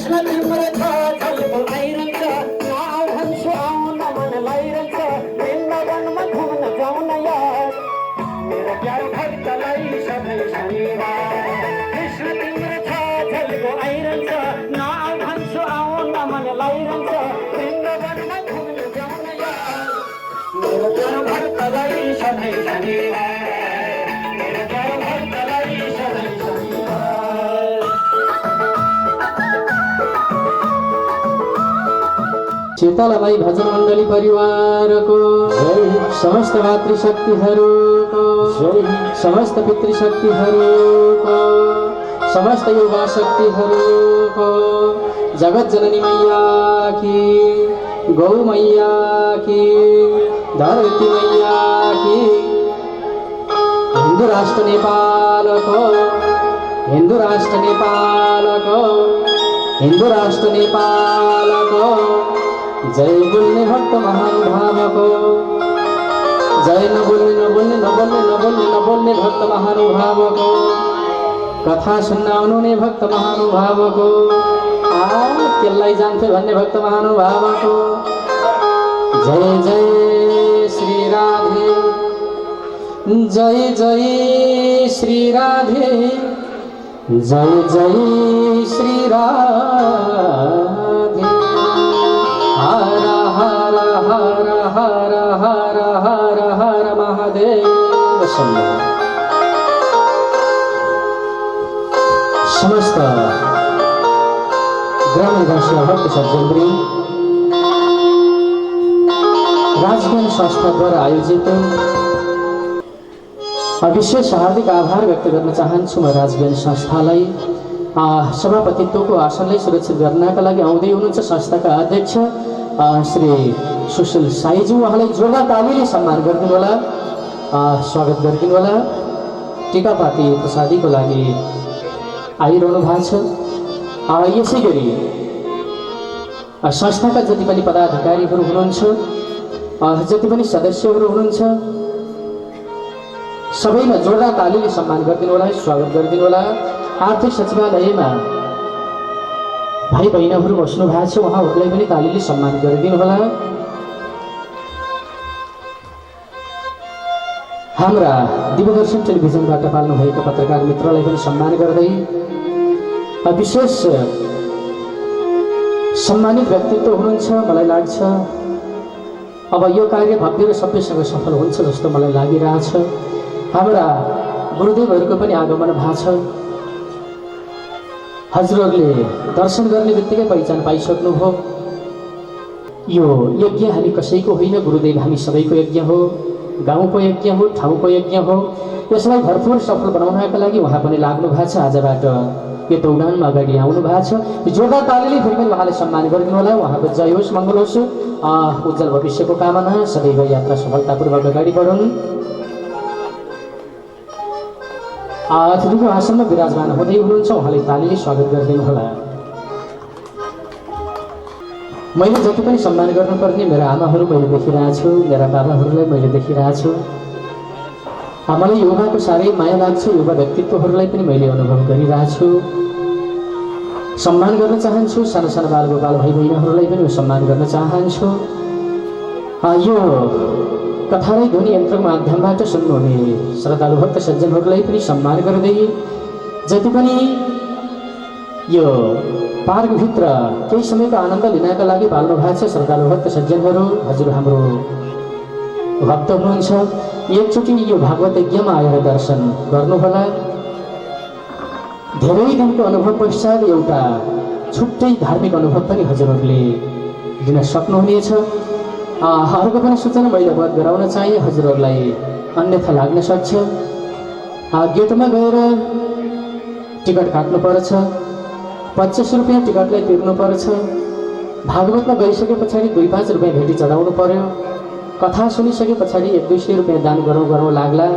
कृष्ण तिम्रो छ झल्को आइरहन्छ नाउ भन्छु आउन मन लाइरहन्छ वृन्दावनमा घुम्न जाउन यार मेरो प्यारो भक्तलाई सधैँ शनिबार कृष्ण तिम्रो छ झल्को आइरहन्छ नाउ भन्छु आउन मन लाइरहन्छ वृन्दावनमा घुम्न जाउन यार मेरो प्यारो भक्तलाई सधैँ शनिबार मेरो प्यारो भक्तलाई सधैँ शीतलमाई भजन मण्डली परिवारको समस्त मातृशक्तिहरूको समस्त पितृशक्तिहरूको समस्त युवा शक्तिहरूको जगत जननी मैया की गौ मैया की धरती मैया की हिन्दू राष्ट्र नेपालको हिन्दू राष्ट्र नेपालको हिन्दू राष्ट्र नेपालको जय बोल्ने भक्त महानुभावको जय नबोल्ने नबोल्ने नबोल्ने नबोल्ने नबोल्ने भक्त महानुभावको कथा सुन्न आउनुहुने भक्त महानुभावको त्यसलाई जान्थे भन्ने भक्त महानुभावको जय जय श्री राधे जय जय श्री राधे जय जय श्री राधे हर हर हर हर हर हर हर महादेव शंभो। समस्त ग्रामवासी भक्त सज्जनवृन्द राजज्ञान संस्था द्वारा आयोजित विशेष हार्दिक आभार व्यक्त गर्न चाहन्छु म राजज्ञान संस्थालाई सभापतित्वको आसनलाई सुरक्षित गर्नका लागि आउँदै हुनुहुन्छ संस्थाका अध्यक्ष श्री सुशील साईजी उहाँलाई जोरदार तालीले सम्मान गरिदिनु होला स्वागत गरिदिनु होला टीकापाती प्रसादीको लागि आइरहनु भएको छ यसै गरी संस्थाका जति पनि पदाधिकारीहरू हुनुहुन्छ जति पनि सदस्यहरू हुनुहुन्छ सबैमा जोरदार तालीले सम्मान गरिदिनु होला स्वागत गरिदिनु होला आर्थिक सचिवालयमा भाइ बहिनीहरू बस्नु भएको छ उहाँहरूलाई पनि तालीले सम्मान गरिदिनु होला हाम्रा दिव्यदर्शन टेलिभिजनबाट पाल्नु भएको पत्रकार मित्रलाई पनि सम्मान गर्दै विशेष सम्मानित व्यक्तित्व हुनुहुन्छ मलाई लाग्छ अब यो कार्य भव्य र सबैसँग सफल हुन्छ जस्तो मलाई लागिरहेछ हाम्रा गुरुदेवहरूको पनि आगमन भएको छ हजुरहरूले दर्शन गर्ने बित्तिकै पहिचान पाइसक्नुभयो यो यज्ञ हामी कसैको होइन गुरुदेव हामी सबैको यज्ञ हो गाउँको यज्ञ हो ठाउँको यज्ञ हो यसलाई भरपूर सफल बनाउनका लागि उहाँ पनि लाग्नु भएको छ आजबाट यो दौडानमा अगाडि आउनु भएको छ जोरदार तालीले फेरि पनि उहाँलाई सम्मान गरिदिनु होला उहाँको जय होस् मङ्गल होस् उज्जवल भविष्यको कामना सदैव यात्रा सफलतापूर्वक अगाडि बढुन् अतिथिको आसनमा विराजमान हुँदै हुनुहुन्छ उहाँले तालीले स्वागत गरिदिनु होला मैले जति पनि सम्मान गर्नुपर्ने मेरा आमाहरू मैले देखिरहेको छु मेरा बाबाहरूलाई मैले देखिरहेको छु मलाई युवाको साह्रै माया लाग्छ युवा व्यक्तित्वहरूलाई पनि मैले अनुभव गरिरहेको छु सम्मान गर्न चाहन्छु साना साना बालगोपाल भाइ बहिनीहरूलाई पनि सम्मान गर्न चाहन्छु यो कथालाई ध्वनि यन्त्रको माध्यमबाट सुन्नुहुने श्रद्धालु भक्त सज्जनहरूलाई पनि सम्मान गर्दै जति पनि यो पार्कभित्र केही समयको आनन्द लिनका लागि पाल्नु भएको छ श्रद्धालु भक्त सज्जनहरू हजुर हाम्रो भक्त हुनुहुन्छ एकचोटि यो भागवत यज्ञमा आएर दर्शन गर्नुहोला धेरै दिनको अनुभव पश्चात एउटा छुट्टै धार्मिक अनुभव पनि हजुरहरूले दिन सक्नुहुनेछ अर्को पनि सूचना मैले अवगत गराउन चाहे हजुरहरूलाई अन्यथा लाग्न सक्छ गेटमा गएर टिकट काट्नुपर्छ 25 रुपियाँ टिकटलाई तिर्नुपर्छ भागवतमा गइसके पछाडि 2-5 रुपियाँ भेटी चढाउनु पर्यो कथा सुनिसके पछाडि 100-200 रुपियाँ दान गरौँ लाग्ला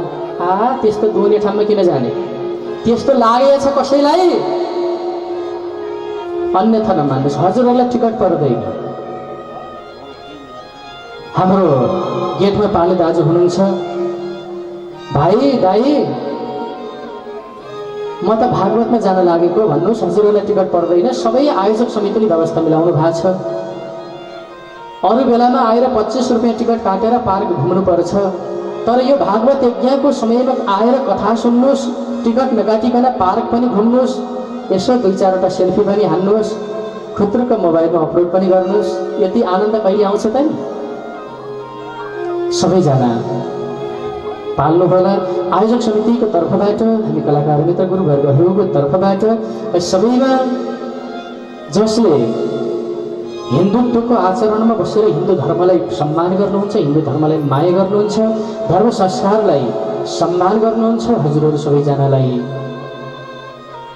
त्यस्तो दुने ठाउँमा किन जाने त्यस्तो लागेछ कसैलाई अन्यथा नमान्नुहोस् हजुरहरूलाई टिकट पर्दैन हाम्रो गेटमा पाले दाजु हुनुहुन्छ भाइ दाइ म त भागवतमा जान लागेको भन्नुहोस्, हजुरहरूलाई टिकट पर्दैन। सबै आयोजक समितिले व्यवस्था मिलाउनु भएको छ। अरू बेलामा आएर 25 रुपियाँ टिकट काटेर पार्क घुम्नुपर्छ, तर यो भागवत यज्ञको समयमा आएर कथा सुन्नुहोस्, टिकट नकाटिकन पार्क पनि घुम्नुहोस्, यसो 2-4वटा सेल्फी पनि हान्नुहोस्, खुत्रुक मोबाइलमा अपलोड पनि गर्नुहोस्। यति आनन्द कहिले आउँछ त नि? सबैजना पाल्नु होला। आयोजक समितिको तर्फबाट, हामी कलाकार मित्र गुरुवर्गहरूको तर्फबाट सबैमा जसले हिन्दुत्वको आचरणमा बसेर हिन्दू धर्मलाई सम्मान गर्नुहुन्छ, हिन्दू धर्मलाई माया गर्नुहुन्छ, धर्म संस्कारलाई सम्मान गर्नुहुन्छ, हजुरहरू सबैजनालाई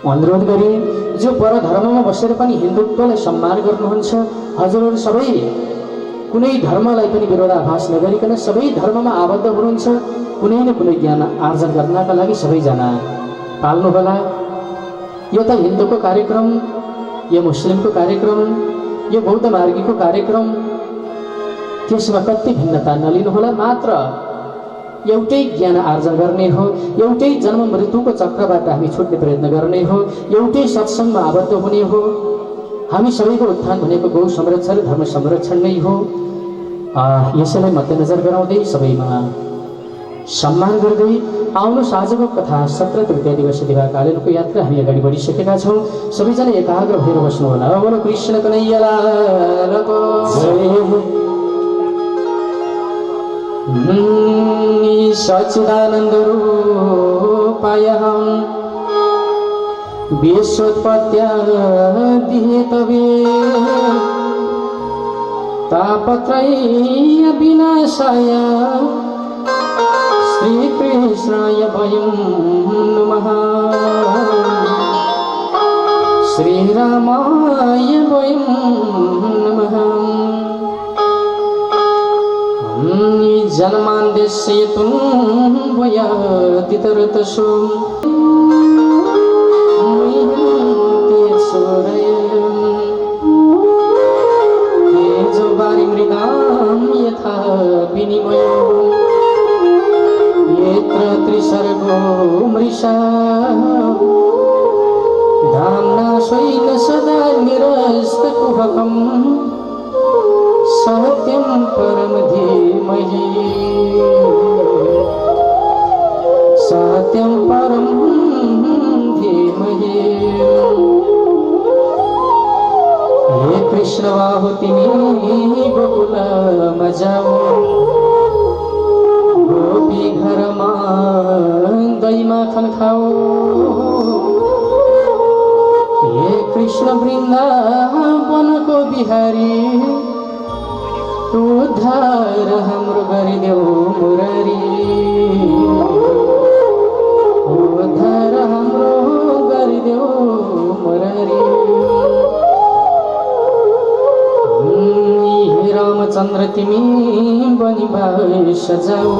अनुरोध गरे। जो पर धर्ममा बसेर पनि हिन्दुत्वलाई सम्मान गर्नुहुन्छ, हजुरहरू सबै कुनै धर्मलाई पनि विरोधाभास नगरिकन सबै धर्ममा आबद्ध हुनुहुन्छ, कुनै न कुनै ज्ञान आर्जन गर्नका लागि सबैजना पाल्नु होला। यो त हिन्दूको कार्यक्रम, यो मुस्लिमको कार्यक्रम, यो बौद्ध मार्गीको कार्यक्रम, त्यसमा कति भिन्नता नलिनु होला। मात्र एउटै ज्ञान आर्जन गर्ने हो, एउटै जन्म मृत्युको चक्रबाट हामी छुट्ने प्रयत्न गर्ने हो, एउटै सत्सङ्गमा आबद्ध हुने हो। हामी सबैको उत्थान भनेको गौ संरक्षण, धर्म संरक्षण नै हो। यसैलाई मध्यनजर गराउँदै सबैमा सम्मान गर्दै आउनुहोस्। आजको कथा सत्र तृतीय दिवस दिवाकालीनको यात्रा हामी अगाडि बढिसकेका छौँ। सबैजना एकाग्र भएर बस्नु होला। बोलो कृष्ण कन्हैया लालको जय। सच्चिदानन्द रूपायहं विश्वोत्पत्त्यादि तवे तापत्रय विनाशाय श्रीकृष्णाय वयं नमः। श्रीरामाय वयं नमः। जन्मान्देशयतुं वयातितरतसु मृगां यथा विनिमयो यत्र त्रिसर्गो मृषा धाम्ना स्वेन सदा निरस्तकुहकं सत्यं परं धीमहि। सत्यं परं धीमहि। हे कृष्ण बाहुतिमी गोकुलमा जाऊ, गोपी घरमा दही माखन खाऊ। हे कृष्ण वृन्दावनको बिहारी, उद्धार हाम्रो गरिदेऊ मुरारी। उद्धार हाम्रो गरिदेऊ मुरारी। रामचन्द्र तिमी बनी भाइ सजाऊ,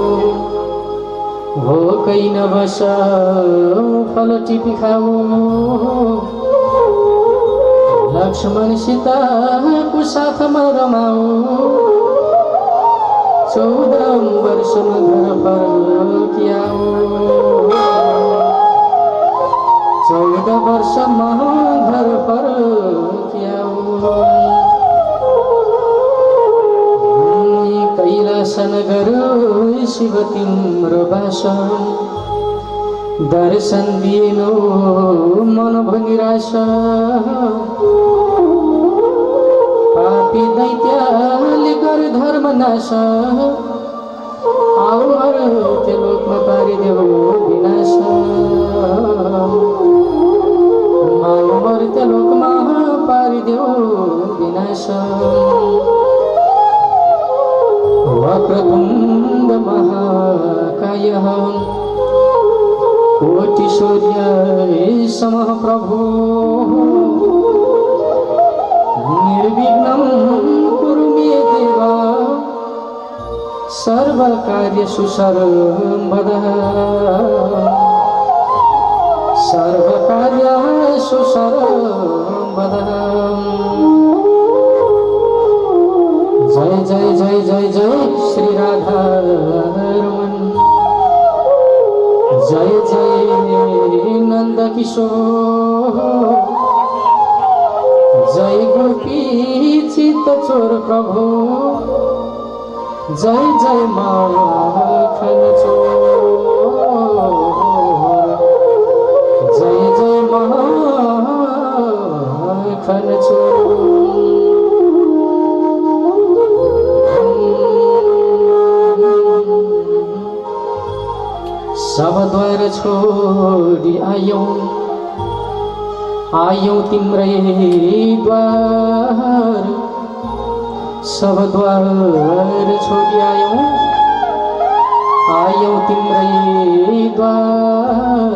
भोकै नबस फल टिपी खाऊ। लक्ष्मण सीताको साथमा रमाऊ, 14 वर्षमा घर फर्किआऊ। 14 वर्षमा घर फर्किआऊ। कैलास नगर शिव तिम्रो बास, दर्शन दिनु मन भनिरास। पापी दैत्यले गर धर्म नाश, आऊ मर्त्य लोकमा पारिदेऊ विनाश। आऊ मर्त्य लोकमा पारिदेऊ विनाश। वक्रतुण्ड महाकायः कोटि सूर्य समः प्रभो, निर्विघ्नं कुरु मे देव, सर्वकार्येषु सर्वदा। सर्वकार्येषु सर्वदा। जय जय जय जय जय श्री राधा रमन। जय जय नंद किशोर, जय गोपी चित्त चोर प्रभु, जय जय माखन चोर, जय जय माखन चोर। सब द्वार छोडी आयौं तिम्रै द्वार, सब द्वार छोडी आयौं तिम्रै द्वार।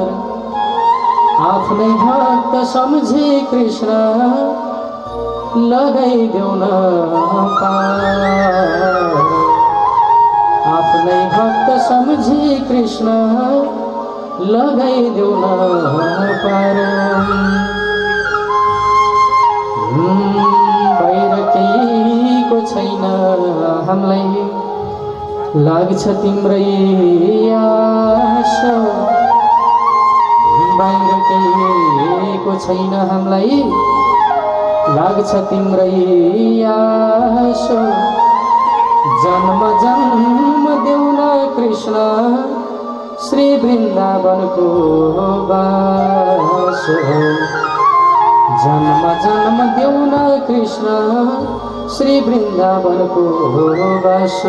आफ्नै भक्त सम्झे कृष्ण लगाइदेऊ न पार, आफ्नै भक्त सम्झे कृष्ण लगाइदेऊ न पार। बाहिर केहीको छैन हामीलाई, लाग्छ तिम्रै आश। बाहिर केहीको छैन हामीलाई, लाग्छ तिम्रै आश। जन्म जन्म देऊ न कृष्ण श्री वृन्दावनको बास। जन्म जन्म देऊ न कृष्ण श्री वृन्दावनको बास।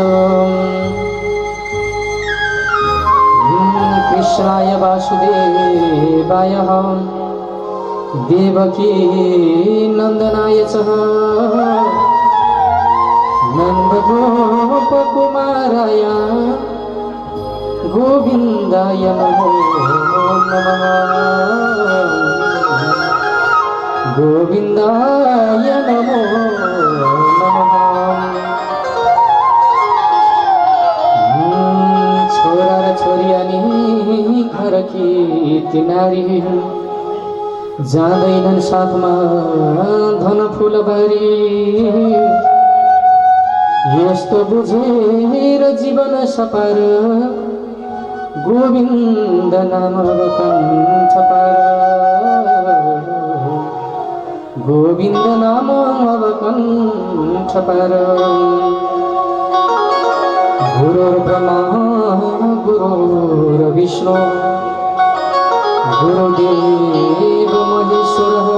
कृष्णाय वासुदेवाय देवकी नन्दनाय च नंद गोप कुमाराय गोविंदाय नमो नमः, गोविंदाय नमो नमः। छोरा र छोरियानी घरकी तिनारी, जाँदैनन् साथमा धन फुलबारी। यस्तो बुझेर जीवन सपार, गोविन्द नाम कण्ठ पार, गोविन्द नाम कण्ठ पार। गुरुर्ब्रह्मा गुरुर्विष्णु गुरुदेव महेश्वरः,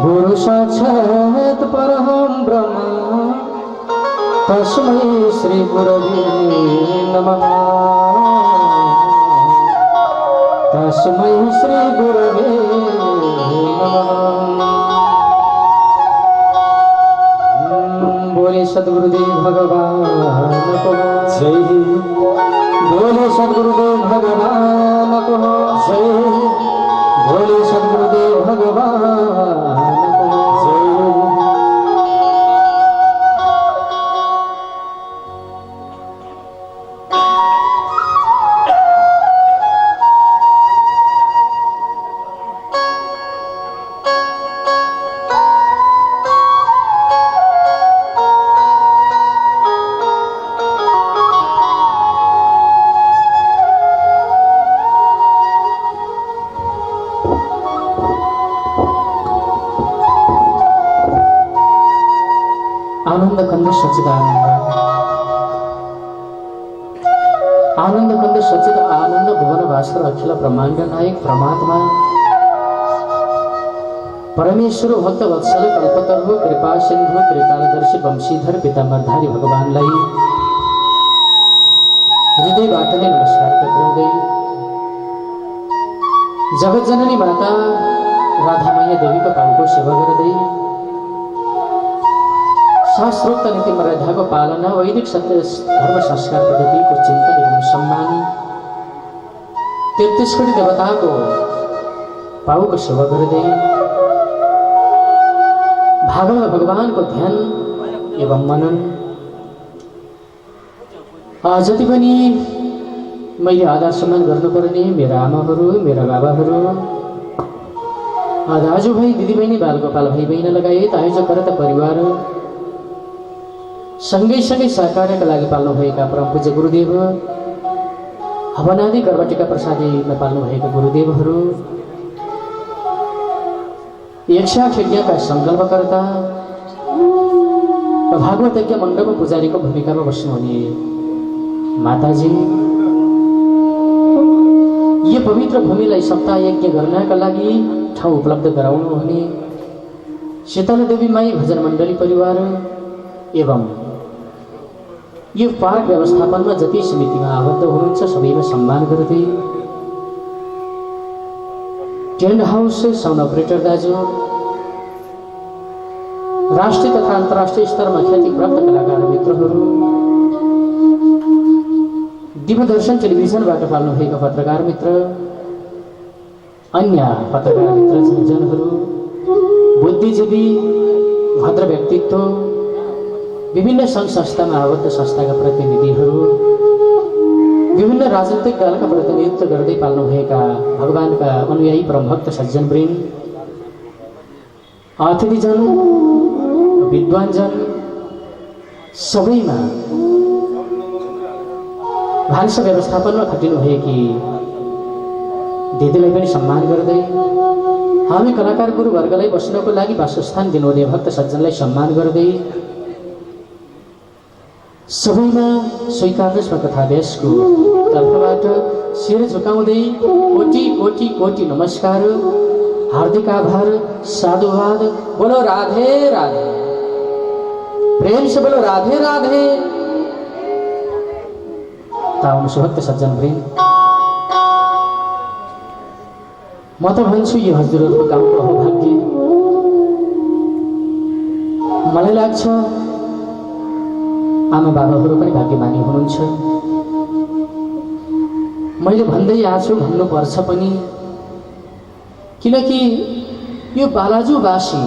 गुरु साक्षात् परम ब्रह्म तस्मै श्री गुरवे नमः, तस्मै श्री गुरवे नमः। बोले सद्गुरुदेव भगवान को जय, बोले सद्गुरुदेव भगवान को जय, बोले सद्गुरुदेव भगवान को जय। आनंद कंद सच्चिदानंद, आनंद कंद सच्चिद आनंद भुवन भास्कर अखिल ब्रह्मांड नायक परमात्मा परमेश्वर भक्त वत्सल कल्पतरु कृपा सिंधु त्रिकालदर्शी वंशीधर पीताम्बरधारी भगवानलाई हृदयबाट नै नमस्कार गर्दै जगत जननी माता राधामैया देवीको पाउको सेवा गर्दै शास्त्रोक्त नीति मर्यादाको पालना, वैदिक सत्य धर्म संस्कार पद्धतिको चिन्तन एवं सम्मान, 33 कोटी देवताको पाउको सेवा गर्दै भागवत भगवानको ध्यान एवं मनन जति पनि मैले आदर सम्मान गर्नुपर्ने मेरा आमाहरू, मेरा बाबाहरू, दाजुभाइ, दिदीबहिनी, बालगोपाल भाइ बहिनी लगायत आयोजकर्ता परिवार, सँगै सँगै सहकार्यका लागि पाल्नुभएका परम पूज्य गुरुदेव हवनादि गर्भटिका प्रसादीमा पाल्नुभएका गुरुदेवहरू, यक्षाक्ष यज्ञका सङ्कल्पकर्ता र भागवत यज्ञ मण्डप पुजारीको भूमिकामा बस्नुहुने माताजी, यो पवित्र भूमिलाई सप्ताह यज्ञ गर्नका लागि ठाउँ उपलब्ध गराउनुहुने शीतला देवी माई भजन मण्डली परिवार एवं यो पार्क व्यवस्थापनमा जति समितिमा आबद्ध हुनुहुन्छ सबैमा सम्मान गर्दै टेन्ट हाउस साउन्ड अपरेटर दाजु, राष्ट्रिय तथा अन्तर्राष्ट्रिय स्तरमा ख्याति प्राप्त कलाकार मित्रहरू, दिव्यदर्शन टेलिभिजनबाट पाल्नुभएका पत्रकार मित्र, अन्य पत्रकार मित्र जनहरू, बुद्धिजीवी, भद्र व्यक्तित्व, विभिन्न सङ्घ संस्थामा आबद्ध संस्थाका प्रतिनिधिहरू, विभिन्न राजनीतिक दलका प्रतिनिधित्व गर्दै पाल्नुभएका भगवानका अनुयायी परमभक्त सज्जनवृन्द, अतिथिजन, विद्वानजन, सबैमा भान्सा व्यवस्थापनमा खटिनुभएकी दिदीलाई पनि सम्मान गर्दै, हामी कलाकार गुरुवर्गलाई बस्नको लागि वासस्थान दिनुहुने भक्त सज्जनलाई सम्मान गर्दै, सबैमा स्वीकार्नुहोस् म कथाव्यासको तर्फबाट शिर झुकाउँदै कोटि कोटि कोटि नमस्कार, हार्दिक आभार, साधुवाद। बोलो राधे राधे, प्रेम से बोलो राधे राधे। ताउनुहोस् भक्त सज्जनवृन्द, म त भन्छु यो हजुरहरूको गाउँको अभाग्य। मलाई लाग्छ आमा बाबाहरू पनि भाग्यमानी हुनुहुन्छ। मैले भन्दै आछु, भन्नुपर्छ पनि, किनकि यो बालाजुवासी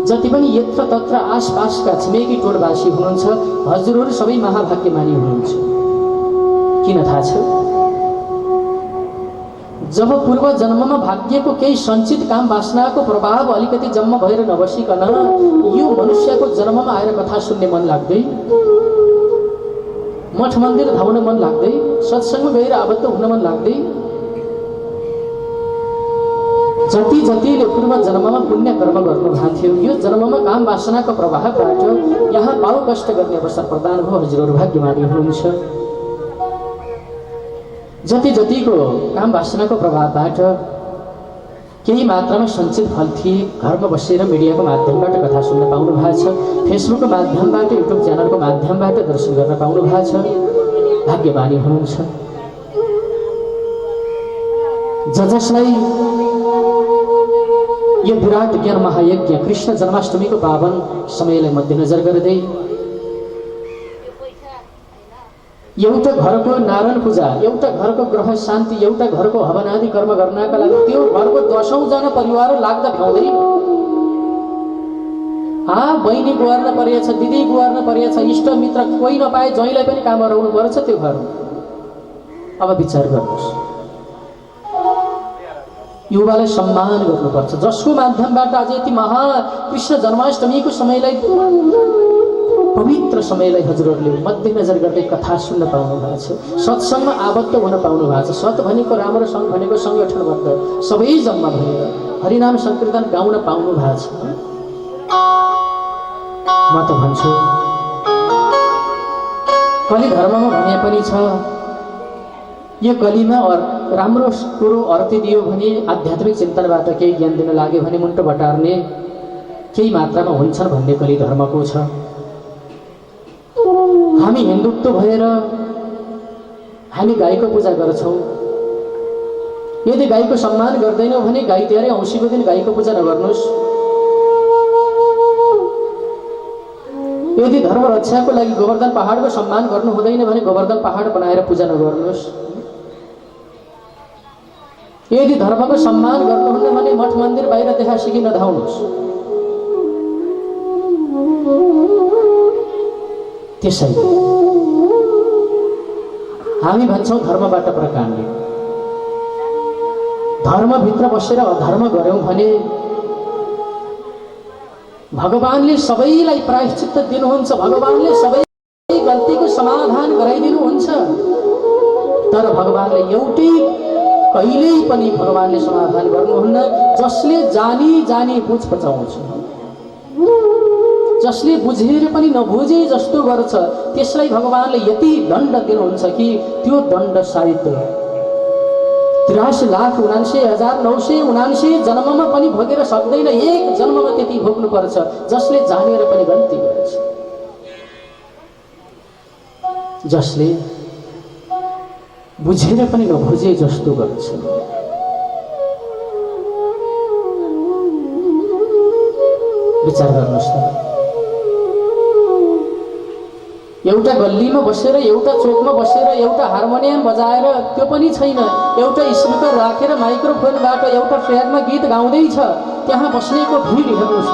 जति पनि यत्र तत्र आसपासका छिमेकी टोलवासी हुनुहुन्छ, हजुरहरू सबै महाभाग्यमानी हुनुहुन्छ। किन थाहा छ? जब पूर्व जन्ममा भाग्यको केही सञ्चित काम वासनाको प्रभाव अलिकति जम्मा भएर नबसिकन यो मनुष्यको जन्ममा आएर कथा सुन्ने मन लाग्दै, मठ मन्दिर धाउन मन लाग्दै, सत्सङ्गमा गएर आबद्ध हुन मन लाग्दै, जति जतिले पूर्व जन्ममा पुण्य कर्म गर्नुभएको थियो, यो जन्ममा काम वासनाको प्रभावबाट यहाँ पाउ कष्ट गर्ने अवसर प्रदान भयो। हजुरहरू भाग्यमानी हुनुहुन्छ। जति जतिको काम वासनाको प्रभावबाट केही मात्रामा सञ्चित फल थिए, घरमा बसेर मिडियाको माध्यमबाट कथा सुन्न पाउनु भएको छ, फेसबुकको माध्यमबाट, युट्युब च्यानलको माध्यमबाट दर्शन गर्न पाउनु भएको छ, भाग्यमानी हुनुहुन्छ। जसलाई यो विराट ज्ञान महायज्ञ कृष्ण जन्माष्टमीको पावन समयलाई मध्यनजर गर्दै एउटा घरको नारायण पूजा, एउटा घरको ग्रह शान्ति, एउटा घरको हवनादि कर्म गर्नका लागि त्यो घरको 10औं जना परिवार लाग्दा भ्याउँदैन। बहिनी गुहार्न परेछ, दिदी गुहार्न परेछ, इष्ट मित्र कोही नपाए ज्वाइँलाई पनि काम गराउनु पर्छ त्यो घर। अब विचार गर्नुहोस्, युवालाई सम्मान गर्नुपर्छ, जसको माध्यमबाट आज यति कृष्ण जन्माष्टमीको समयलाई, पवित्र समयलाई हजुरहरूले मध्यनजर गर्दै कथा सुन्न पाउनु भएको छ, सत्सङ्गमा आबद्ध हुन पाउनु भएको छ। सत् भनेको राम्रो, सङ्घ भनेको सङ्गठनबद्ध सबै जम्मा भएर हरिनाम सङ्कीर्तन गाउन पाउनु भएको छ। म त भन्छु कली धर्ममा भने पनि छ, यो कलीमा राम्रो कुरो अर्थे दियो भने, आध्यात्मिक चिन्तनबाट केही ज्ञान दिन लाग्यो भने मुन्टो बटार्ने केही मात्रामा हुन्छन् भन्ने कली धर्मको छ। हामी हिन्दुत्व भएर हामी गाईको पूजा गर्छौँ। यदि गाईको सम्मान गर्दैनौँ भने गाई तिहार औँसीको दिन गाईको पूजा नगर्नुहोस्। यदि धर्म रक्षाको लागि गोवर्धन पहाडको सम्मान गर्नु हुँदैन भने गोवर्धन पहाड बनाएर पूजा नगर्नुहोस्। यदि धर्मको सम्मान गर्नुहुन्न भने मठ मन्दिर बाहिर देखा सिकी नधाउनुहोस्। त्यसैले हामी भन्छौँ धर्मबाट प्रकाण्ड। धर्मभित्र बसेर अधर्म गर्यौँ भने भगवानले सबैलाई प्रायश्चित्त दिनुहुन्छ, भगवानले सबै गल्तीको समाधान गराइदिनुहुन्छ। तर भगवानले एउटै कहिल्यै पनि भगवानले समाधान गर्नुहुन्न। जसले जानी जानी बुझ पचाउँछ, जसले बुझेर पनि नबुझे जस्तो गर्छ त्यसलाई भगवानले यति दण्ड दिनुहुन्छ कि त्यो दण्ड सायद 83,79,979 जन्ममा पनि भोगेर सक्दैन। एक जन्ममा त्यति भोग्नुपर्छ जसले जानेर पनि गल्ती गर्छ, जसले बुझेर पनि नबुझे जस्तो गर्छ। विचार गर्नुहोस् त, एउटा गल्लीमा बसेर, एउटा चोकमा बसेर, एउटा हार्मोनियम बजाएर त्यो पनि छैन, एउटा स्पिकर राखेर माइक्रोफोनबाट एउटा ट्र्याकमा गीत गाउँदैछ, त्यहाँ बस्नेको भिड हेर्नुहोस् त।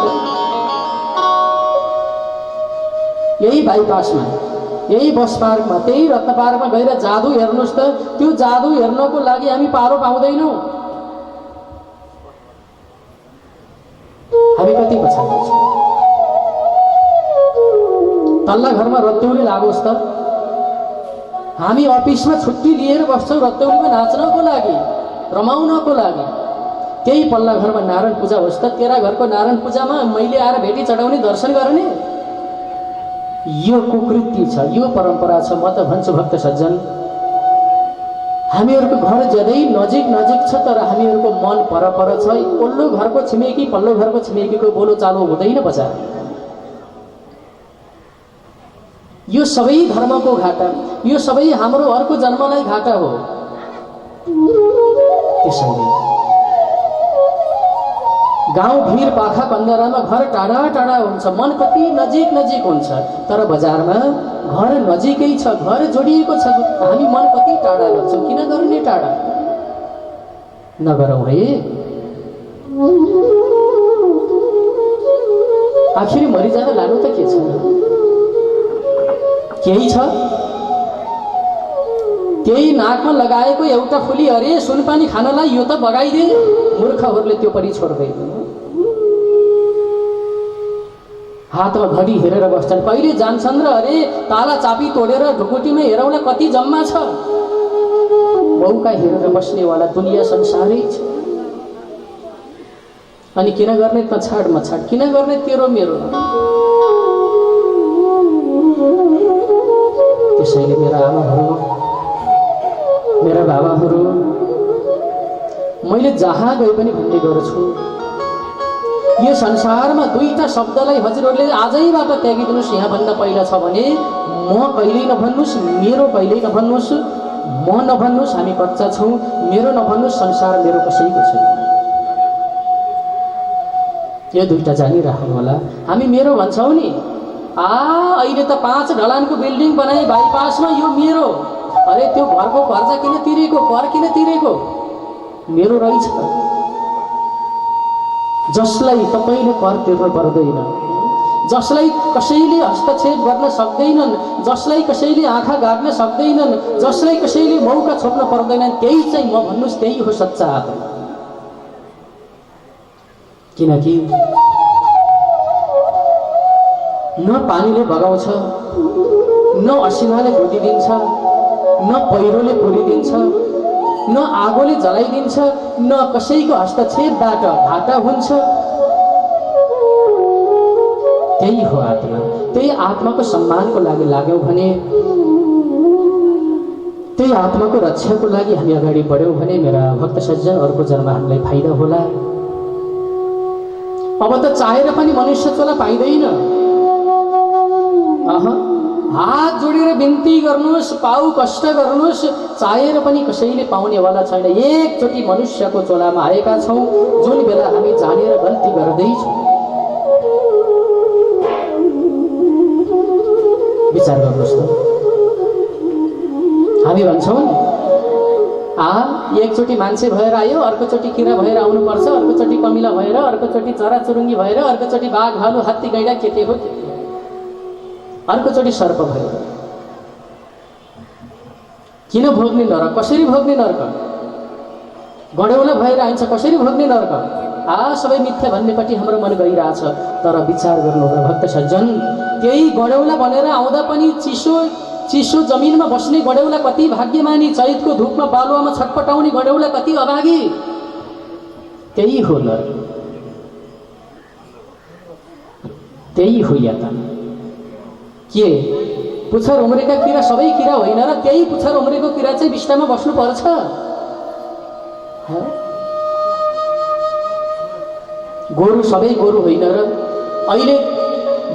यही बाइपासमा, यही बस पार्कमा, त्यही रत्न पार्कमा गएर जादु हेर्नुहोस् त। त्यो जादु हेर्नको लागि हामी पारो पाउँदैनौँ। हामी कति पछाडि छौँ। तल्ला घरमा रत्तौली लागोस् त, हामी अफिसमा छुट्टी लिएर बस्छौँ रत्तौलीमा नाच्नको लागि, रमाउनको लागि। त्यही पल्ला घरमा नारायण पूजा होस् त, तेरा घरको नारायण पूजामा मैले आएर भेटी चढाउने, दर्शन गर्ने। यो कुकृति छ, यो परम्परा छ। म त भन्छु भक्त सज्जन, हामीहरूको घर ज्यादै नजिक नजिक छ तर हामीहरूको मन परपर छ। पल्लो घरको छिमेकी पल्लो घरको छिमेकीको बोलो चालो हुँदैन बजार। यो सबै धर्मको घाटा, यो सबै हाम्रो अर्को जन्मलाई घाटा हो। त्यसैले गाउँ भिर पाखा पन्धरामा घर टाढा टाढा हुन्छ, मन कति नजिक नजिक हुन्छ, तर बजारमा घर नजिकै छ, घर जोडिएको छ। हामी मन कति टाढा गर्छौँ, किन गर्ने टाढा? नगरौँ है। आखिर मरिजान लानु त के छ? केही छ? त्यही नाकमा लगाएको एउटा फुली, अरे सुनपानी खानलाई यो त बगाइदे। मूर्खहरूले त्यो पनि छोड्दैन। हातमा घडी हेरेर बस्छन्, कहिले जान्छन् र अरे ताला चापी तोडेर ढुकुटीमा हेरौँला कति जम्मा छ। मौका हेरेर बस्नेवाला दुनियाँ संसारै छ। अनि किन गर्ने त छाड मछाड, किन गर्ने तेरो मेरो? त्यसैले मेरा आमाहरू, मेरा बाबाहरू, मैले जहाँ गए पनि भन्ने गर्छु, यो संसारमा दुईटा शब्दलाई हजुरहरूले आजैबाट त्यागिदिनुहोस्। यहाँभन्दा पहिला छ भने म कहिल्यै नभन्नुहोस्, मेरो कहिल्यै नभन्नुहोस्, म नभन्नुहोस् हामी कच्चा छौँ, मेरो नभन्नुहोस् संसार मेरो कसैको छैन। यो दुईटा जानिराख्नु होला। हामी मेरो भन्छौँ नि, अहिले त 5 ढलानको बिल्डिङ बनाए बाइपासमा, यो मेरो। अरे त्यो घरको कर्जा किन तिरेको, कर किन तिरेको? मेरो रहेछ। जसलाई तपाईँले कर तिर्नु पर्दैन, जसलाई कसैले हस्तक्षेप गर्न सक्दैनन्, जसलाई कसैले आँखा गाड्न सक्दैनन्, जसलाई कसैले मौका छोप्न पर्दैनन्, त्यही चाहिँ म भन्नुहोस् त्यही हो सच्चा आत्मा। किनकि न पानीले बगाउँछ, न असिनाले घोटिदिन्छ, न पहिरोले पुरिदिन्छ, न आगोले जलाइदिन्छ, न कसैको हस्तक्षेपबाट घाटा हुन्छ। त्यही हो आत्मा। त्यही आत्माको सम्मानको लागि लाग्यौँ भने, त्यही आत्माको रक्षाको लागि हामी अगाडि बढ्यौँ भने मेरा भक्त सज्जन अर्को जन्म हामीलाई फाइदा होला। अब त चाहेर पनि मनुष्य चोला पाइँदैन। हात जोडेर बिन्ती गर्नुहोस्, पाउ कष्ट गर्नुहोस्, चाहेर पनि कसैले पाउनेवाला छैन। एकचोटि मनुष्यको चोलामा आएका छौँ, जुन बेला हामी जानेर गल्ती गर्दैछौँ। विचार गर्नुहोस् त, हामी भन्छौँ एकचोटि मान्छे भएर आयो, अर्कोचोटि किरा भएर आउनुपर्छ, अर्कोचोटि कमिला भएर, अर्कोचोटि चराचुरुङ्गी भएर, अर्कोचोटि बाघ भालु हात्ती गैँडा के हो, अर्कोचोटि सर्प भयो। किन भोग्ने नरक? कसरी भोग्ने नरक? गढौला भएर आइन्छ, कसरी भोग्ने नरक? सबै मिथ्या भन्नेपट्टि हाम्रो मन गइरहेछ। तर विचार गर्नु भक्त सज्जन, त्यही गढौला बनेर आउँदा पनि चिसो चिसो जमिनमा बस्ने गडेउला कति भाग्यमानी, चैतको धुपमा बालुवामा छटपटाउने गडेउला कति अभागी। त्यही हो ल, त्यही हो यातना। के पुच्छर उम्रेका किरा सबै किरा होइन र त्यही पुच्छर उम्रेको किरा चाहिँ बिस्टामा बस्नु पर्छ? गोरु सबै गोरु होइन र अहिले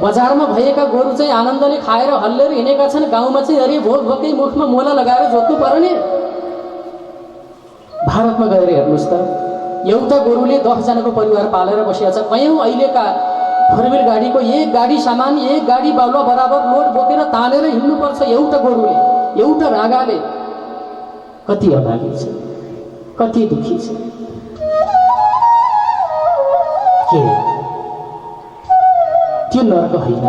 बजारमा भएका गोरु चाहिँ आनन्दले खाएर हल्लेर हिँडेका छन्, गाउँमा चाहिँ अरे भोक भोकै मुखमा मोला लगाएर जोत्नु पर्ने। भारतमा गएर हेर्नुहोस् त, एउटा गोरुले 10 जनाको परिवार पालेर बसिया छ। कयौँ अहिलेका फोर व्हिल गाडीको एक गाडी सामान, एक गाडी बालुवा बराबर लोड बोकेर तानेर हिँड्नुपर्छ एउटा गोरुले, एउटा रागाले। कति अभागी छ, कति दुखी छ। के त्यो नरक होइन?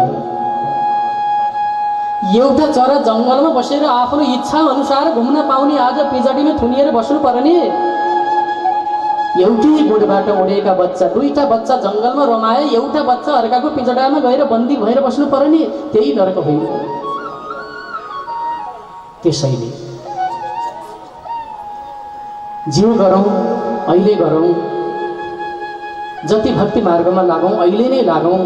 एउटा चरा जङ्गलमा बसेर आफ्नो इच्छा अनुसार घुम्न पाउने आज पिजडीमा थुनिएर बस्नु पर्ने। एउटै गुडबाट उडेका बच्चा, 2टा बच्चा जङ्गलमा रमाए, एउटा बच्चा अर्काको पिजडामा गएर बन्दी भएर बस्नु पर्ने। त्यही नरक होइन? त्यसैले जे गरौँ अहिले गरौँ, जति भक्ति मार्गमा लागौँ अहिले नै लागौँ।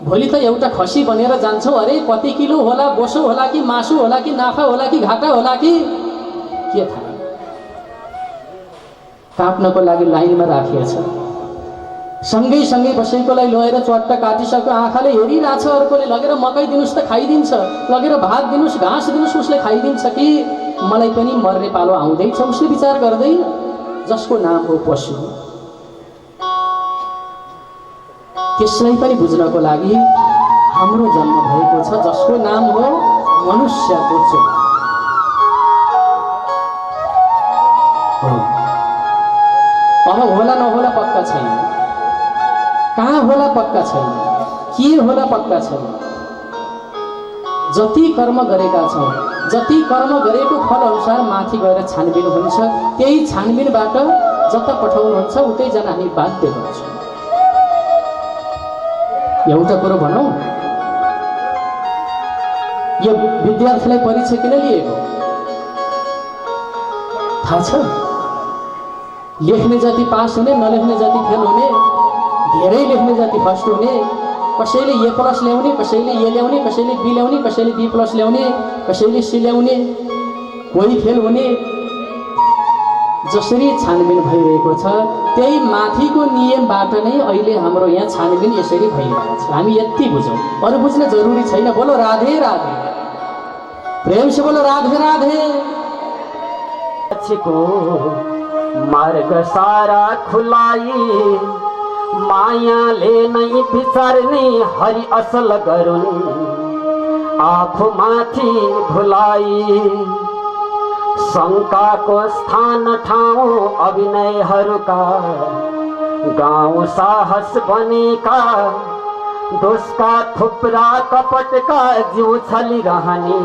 भोलि त एउटा खसी बनेर जान्छौँ, अरे कति किलो होला, बोसो होला कि मासु होला कि नाफा होला कि घाटा होला कि के थाहा। काट्नको लागि लाइनमा राखिएछ, सँगै सँगै बसेकोलाई लगेर चट्टा काटिसक्यो, आँखाले हेरिरहेछ, अर्कोले लगेर मकै दिनुहोस् त खाइदिन्छ, लगेर भात दिनुहोस् घाँस दिनुहोस् उसले खाइदिन्छ कि मलाई पनि मर्ने पालो आउँदैछ उसले विचार गर्दैन। जसको नाम हो पशु, त्यसलाई पनि बुझ्नको लागि हाम्रो जन्म भएको छ, जसको नाम हो मनुष्यको चोट। अब होला नहोला पक्का छैन, कहाँ होला पक्का छैन, के होला पक्का छैन। जति कर्म गरेका छौँ, जति कर्म गरेको फल अनुसार माथि गएर छानबिन हुन्छ। त्यही छानबिनबाट जता पठाउनुहुन्छ उतै जान हामी बाध्य हुन्छौँ। एउटा कुरो भनौँ, यो विद्यार्थीलाई परीक्षा किन लिएको थाहा छ? लेख्ने जाति पास हुने, नलेख्ने जाति फेल हुने, धेरै लेख्ने जाति फर्स्ट हुने, कसैले A+ ल्याउने, कसैले A ल्याउने, कसैले B ल्याउने, कसैले B+ ल्याउने, कसैले C ल्याउने, कोही फेल हुने। जसरी छानबिन भइरहेको छ त्यही माथिको नियमबाट नै अहिले हाम्रो यहाँ छानबिन यसरी भइरहेको छ। हामी यति बुझौँ, अरू बुझ्न जरुरी छैन। बोलो राधे राधे, प्रेम से बोलो राधे राधे। को मार्ग सारा खुलाई, मायाले नै विचार्ने हरि असल गरून्, आफूमाथि भुलाई। शङ्काको स्थान ठाउँ अभिनयहरूका, गाउँ साहस बनेका, दोषका थुप्रा कपटका जिउ छलिरहने,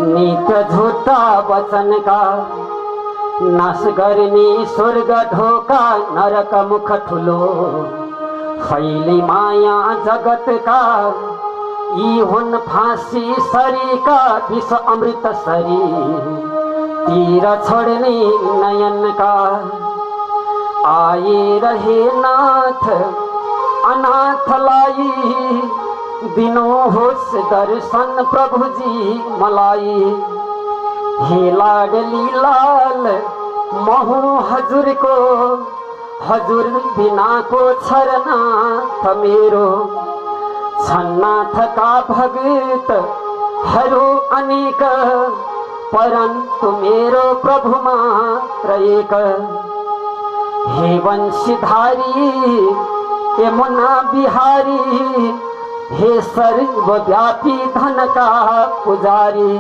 नित्य झुटा वचनका, नाश गर्ने स्वर्ग ढोका, नरक मुख ठुलो, फैली माया जगतका। यी हुन् फाँसी सरीका, विष अमृत सरी, तीर छोड्ने नयनका। आए रहे नाथ अनाथलाई, दिनुहोस् दर्शन प्रभुजी मलाई। हे लाडली लाल महु हजुरको, हजुर बिनाको छरनाथ मेरो। छन्नाथका भगतहरू अनेक, परन्तु मेरो प्रभु मात्र एक। हे वंशीधारी यमुना बिहारी, हे सर्वव्यापी धनका पुजारी।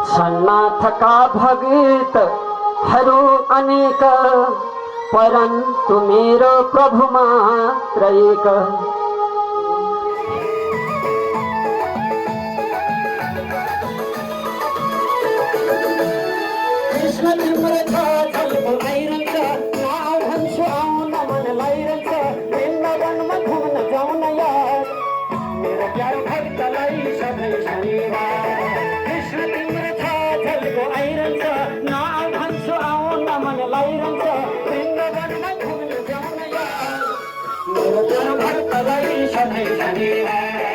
छन्नाथका भगतहरू अनेक, परन्तु मेरो प्रभु मात्र एक। कृष्ण तिम्रो झल्को आइरहन्छ, नाउ भन्छु आउन मन लागिरहन्छ, वृन्दावनमा घुम्न जाउन यार, मेरो प्यारो भक्तलाई सधैँ शनिबार। भक्तलाई सधैँ शनिबार